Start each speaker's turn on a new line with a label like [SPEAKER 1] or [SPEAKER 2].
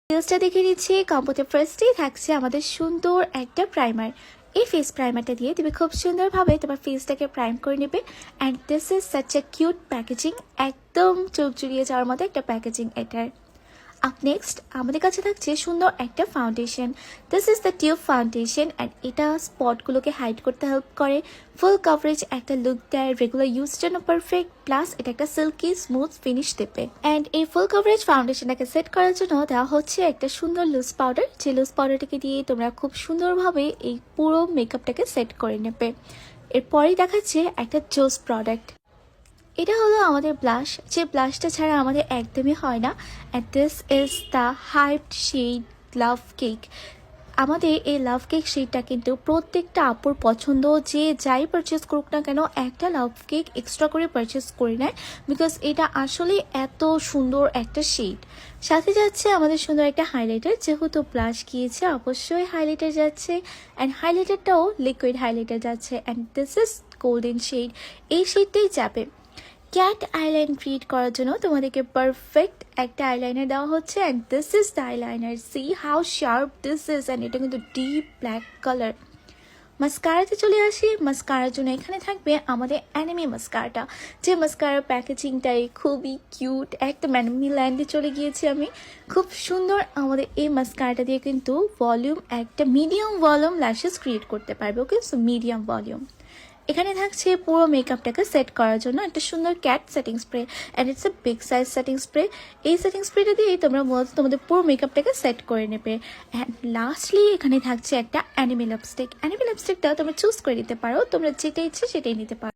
[SPEAKER 1] ফেসটা দেখে নিচ্ছি। কম্বোতে ফার্স্টেই থাকছে আমাদের সুন্দর একটা প্রাইমার। এই ফেস প্রাইমারটা দিয়ে তুমি খুব সুন্দরভাবে তোমার ফেসটাকে প্রাইম করে নেবে। And this is such a cute packaging, একদম চোখ জুড়িয়ে যাওয়ার মতো একটা প্যাকেজিং এটার। আপ নেক্সট আমাদের কাছে থাকছে সুন্দর একটা foundation. This is the tube foundation and এটা স্পটগুলোকে হাইড করতে হেল্প করে, ফুল কভারেজ একটা লুক দেয়, রেগুলার ইউজের জন্য পারফেক্ট, প্লাস এটা একটা সিল্কি স্মুথ ফিনিশ দেবে। অ্যান্ড এই ফুল কভারেজ ফাউন্ডেশনটাকে সেট করার জন্য দেওয়া হচ্ছে একটা সুন্দর লুজ পাউডার, যে লুজ পাউডারটাকে দিয়ে তোমরা খুব সুন্দরভাবে এই পুরো মেকআপটাকে সেট করে নেবে। এরপরেই দেখাচ্ছে একটা জোস প্রোডাক্ট। এটা হলো আমাদের ব্লাশ, যে ব্লাশটা ছাড়া আমাদের একদমই হয় না। And this is the hyped shade love cake. আমাদের এই লাভ কেক শেডটা কিন্তু প্রত্যেকটা আপুর পছন্দ, যে যাই পারচেস করুক না কেন একটা লাভ কেক এক্সট্রা করে পারচেস করে নেয়, বিকজ এটা আসলে এত সুন্দর একটা শেড। সাথে যাচ্ছে আমাদের সুন্দর একটা হাইলাইটার, যেহেতু ব্লাশ গিয়েছে অবশ্যই হাইলাইটার যাচ্ছে, অ্যান্ড হাইলাইটারটাও লিকুইড হাইলাইটার যাচ্ছে। And this is golden shade, এই শেডটাই যাবে। ক্যাট আইলাইন ক্রিয়েট করার জন্য তোমাদেরকে পারফেক্ট একটা আইলাইনার দেওয়া হচ্ছে। And this is the eyeliner, C how sharp this is, and এটা কিন্তু ডিপ ব্ল্যাক কালার। মাস্কারাতে চলে আসি। মাস্কারার জন্য এখানে থাকবে আমাদের অ্যানিমি মাস্কারাটা, যে মাস্কারার প্যাকেজিংটাই খুবই কিউট, একদম অ্যানিমি ল্যান্ডে চলে গিয়েছি আমি। খুব সুন্দর আমাদের এই মাস্কারাটা দিয়ে কিন্তু ভলিউম, একটা মিডিয়াম ভলিউম ল্যাশেস ক্রিয়েট করতে পারবে। ওকে, সো মিডিয়াম ভলিউম। এখানে থাকছে পুরো মেকআপটাকে সেট করার জন্য একটা সুন্দর cat setting spray, and it's a big size setting spray. এই সেটিং স্প্রেটা দিয়েই তোমরা মূলত তোমাদের পুরো মেকআপটাকে সেট করে নেবে। অ্যান্ড লাস্টলি এখানে থাকছে একটা অ্যানিমে লিপস্টিক। অ্যানিমে লিপস্টিকটা তোমরা চুজ করে নিতে পারো, তোমরা যেটা ইচ্ছে সেটাই নিতে পারো।